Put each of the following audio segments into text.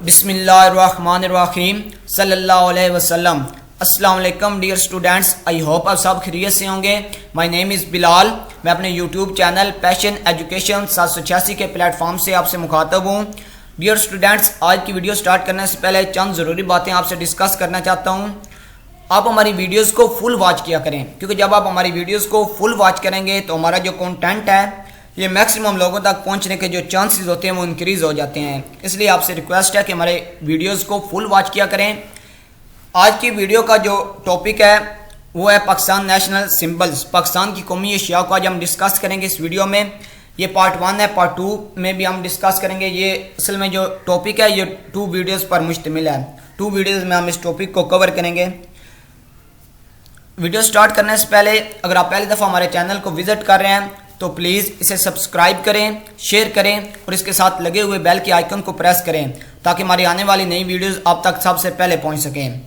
बिस्मिल्लाहिर्रहमानिर्रहीम सल्लल्लाहु अलैहि वसल्लम। अस्सलाम वालेकुम डियर स्टूडेंट्स, आई होप आप सब खैरियत से होंगे। My name is Bilal. मैं अपने यूट्यूब चैनल पैशन एजुकेशन 786 के प्लेटफॉर्म से आपसे मुखातब हूँ। डियर स्टूडेंट्स, आज की वीडियो स्टार्ट करने से पहले चंद ज़रूरी बातें आपसे डिस्कस करना चाहता हूँ। आप हमारी वीडियोज़ को फुल वॉच किया करें, क्योंकि जब आप हमारी वीडियोज़ को फुल वॉच करेंगे तो हमारा जो कंटेंट है ये मैक्सिमम लोगों तक पहुंचने के जो चांसेस होते हैं वो इंक्रीज़ हो जाते हैं। इसलिए आपसे रिक्वेस्ट है कि हमारे वीडियोस को फुल वॉच किया करें। आज की वीडियो का जो टॉपिक है वो है पाकिस्तान नेशनल सिंबल्स, पाकिस्तान की कौमी अशिया को आज हम डिस्कस करेंगे इस वीडियो में। ये पार्ट 1 है, पार्ट 2 में भी हम डिस्कस करेंगे। ये असल में जो टॉपिक है ये 2 वीडियोज़ पर मुश्तमिल है। 2 वीडियोज़ में हम इस टॉपिक को कवर करेंगे। वीडियो स्टार्ट करने से पहले अगर आप पहली दफ़ा हमारे चैनल को विज़िट कर रहे हैं तो प्लीज़ इसे सब्सक्राइब करें, शेयर करें और इसके साथ लगे हुए बेल के आइकन को प्रेस करें ताकि हमारी आने वाली नई वीडियोस आप तक सबसे पहले पहुंच सकें।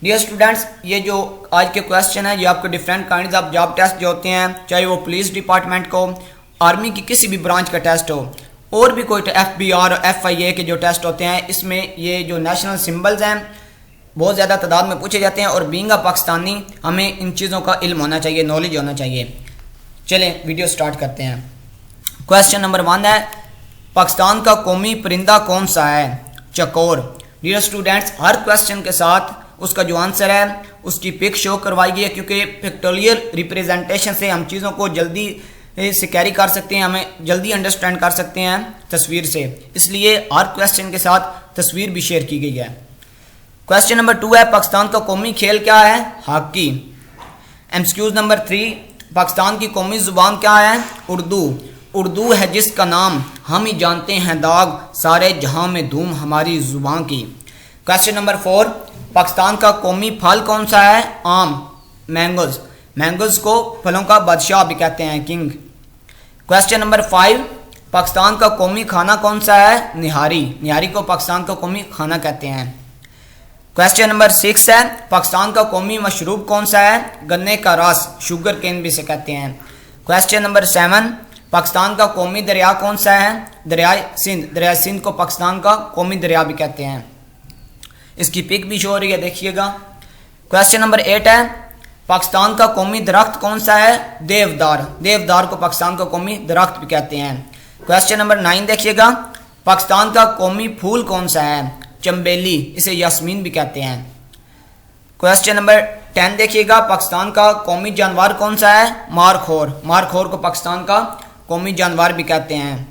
डियर स्टूडेंट्स, ये जो आज के क्वेश्चन है ये आपके different kinds of job test जो होते हैं, चाहे वो पुलिस डिपार्टमेंट को, आर्मी की किसी भी ब्रांच का टेस्ट हो और भी कोई FBR और FIA के जो टेस्ट होते हैं, इसमें ये जो नेशनल सिम्बल्स हैं बहुत ज़्यादा तादाद में पूछे जाते हैं। और बीइंग अ पाकिस्तानी हमें इन चीज़ों का इल्म होना चाहिए, नॉलेज होना चाहिए। चलें वीडियो स्टार्ट करते हैं। क्वेश्चन नंबर 1 है, पाकिस्तान का कौमी परिंदा कौन सा है? चकोर। डियर स्टूडेंट्स, हर क्वेश्चन के साथ उसका जो आंसर है उसकी पिक शो करवाई गई है, क्योंकि पिक्टोरियल रिप्रेजेंटेशन से हम चीज़ों को जल्दी से कैरी कर सकते हैं, हमें जल्दी अंडरस्टैंड कर सकते हैं तस्वीर से। इसलिए हर क्वेश्चन के साथ तस्वीर भी शेयर की गई है। क्वेश्चन नंबर 2 है, पाकिस्तान का कौमी खेल क्या है? हॉकी। MCQ नंबर 3, पाकिस्तान की कौमी ज़ुबान क्या है? उर्दू। उर्दू है जिसका नाम हम ही जानते हैं दाग, सारे जहां में धूम हमारी ज़ुबान की। क्वेश्चन नंबर 4, पाकिस्तान का कौमी फल कौन सा है? आम, मैंगोज। मैंगोज को फलों का बादशाह भी कहते हैं, किंग। क्वेश्चन नंबर 5, पाकिस्तान का कौमी खाना कौन सा है? निहारी। निहारी को पाकिस्तान का कौमी खाना कहते हैं। क्वेश्चन नंबर 6 है, पाकिस्तान का कौमी मशरूब कौन सा है? गन्ने का रस, शुगर केन भी से कहते हैं। क्वेश्चन नंबर 7, पाकिस्तान का कौमी दरिया कौन सा है? दरियाए सिंध। दरियाए सिंध को पाकिस्तान का कौमी दरिया भी कहते हैं। इसकी पिक भी शो हो रही है, देखिएगा। क्वेश्चन नंबर 8 है, पाकिस्तान का कौमी दरख्त कौन सा है? देवदार। देवदार को पाकिस्तान का कौमी दरख्त भी कहते हैं। क्वेश्चन नंबर 9 देखिएगा, पाकिस्तान का कौमी फूल कौन सा है? चंबेली, इसे यास्मीन भी कहते हैं। क्वेश्चन नंबर 10 देखिएगा, पाकिस्तान का कौमी जानवर कौन सा है? मारखोर। मारखोर को पाकिस्तान का कौमी जानवर भी कहते हैं,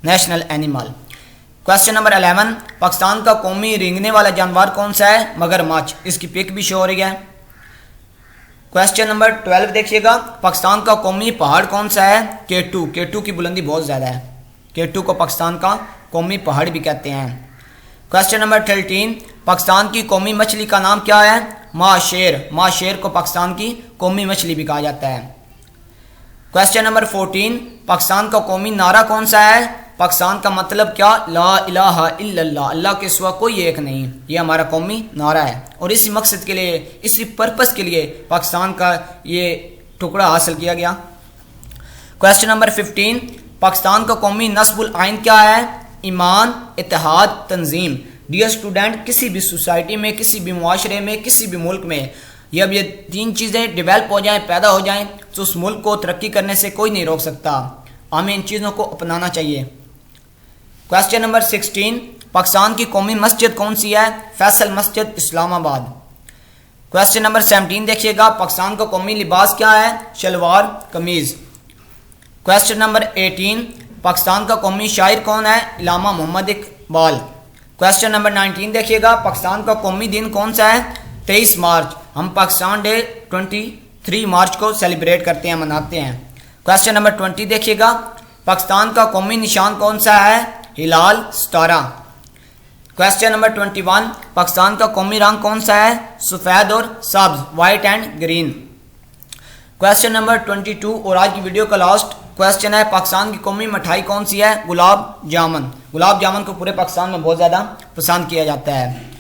national animal. Question number 11, Pakistan का कौमी रेंगने वाला जानवर कौन सा है? मगरमच्छ। इसकी पिक भी शो हो रही है। क्वेश्चन नंबर 12 देखिएगा, पाकिस्तान का कौमी पहाड़ कौन सा है? केटू। केटू की बुलंदी बहुत ज़्यादा है, केटू को पाकिस्तान का कौमी पहाड़ भी कहते हैं। क्वेश्चन नंबर 13, पाकिस्तान की कौमी मछली का नाम क्या है? माँ शेर। माँ शेर को पाकिस्तान की कौमी मछली भी कहा जाता है। क्वेश्चन नंबर 14, पाकिस्तान का कौमी नारा कौन सा है? पाकिस्तान का मतलब क्या? ला इलाहा इल्लल्लाह, अल्लाह के सिवा कोई एक नहीं। ये हमारा कौमी नारा है और इसी मकसद के लिए, इसी पर्पस के लिए पाकिस्तान का ये टुकड़ा हासिल किया गया। क्वेश्चन नंबर 15, पाकिस्तान का कौमी नस्बुल आइन क्या है? ईमान, इत्तेहाद, तंजीम। डियर स्टूडेंट, किसी भी सोसाइटी में, किसी भी मुआशरे में, किसी भी मुल्क में जब ये 3 चीज़ें डेवलप हो जाएं, पैदा हो जाएं, तो उस मुल्क को तरक्की करने से कोई नहीं रोक सकता। हमें इन चीज़ों को अपनाना चाहिए। क्वेश्चन नंबर 16, पाकिस्तान की कौमी मस्जिद कौन सी है? फैसल मस्जिद, इस्लामाबाद। क्वेश्चन नंबर 17 देखिएगा, पाकिस्तान का कौमी लिबास क्या है? शलवार, कमीज़। क्वेश्चन नंबर 18, पाकिस्तान का कौमी शायर कौन है? इलामा मोहम्मद इकबाल। क्वेश्चन नंबर 19 देखिएगा, पाकिस्तान का कौमी दिन कौन सा है? 23 मार्च। हम पाकिस्तान डे 23 मार्च को सेलिब्रेट करते हैं, मनाते हैं। क्वेश्चन नंबर 20 देखिएगा, पाकिस्तान का कौमी निशान कौन सा है? हिलाल, सितारा। क्वेश्चन नंबर 21, पाकिस्तान का कौमी रंग कौन सा है? सफ़ेद और सब्ज, white and green. Question number 22 और आज की वीडियो का लास्ट क्वेश्चन है, पाकिस्तान की कौमी मिठाई कौन सी है? गुलाब जामुन। गुलाब जामुन को पूरे पाकिस्तान में बहुत ज़्यादा पसंद किया जाता है।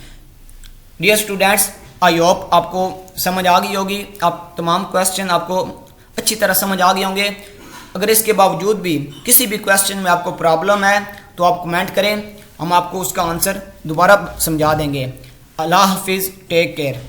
डियर स्टूडेंट्स, आई होप आपको समझ आ गई होगी, आप तमाम क्वेश्चन आपको अच्छी तरह समझ आ गए होंगे। अगर इसके बावजूद भी किसी भी क्वेश्चन में आपको प्रॉब्लम है तो आप कमेंट करें, हम आपको उसका आंसर दोबारा समझा देंगे। अल्लाह हाफिज़, टेक केयर।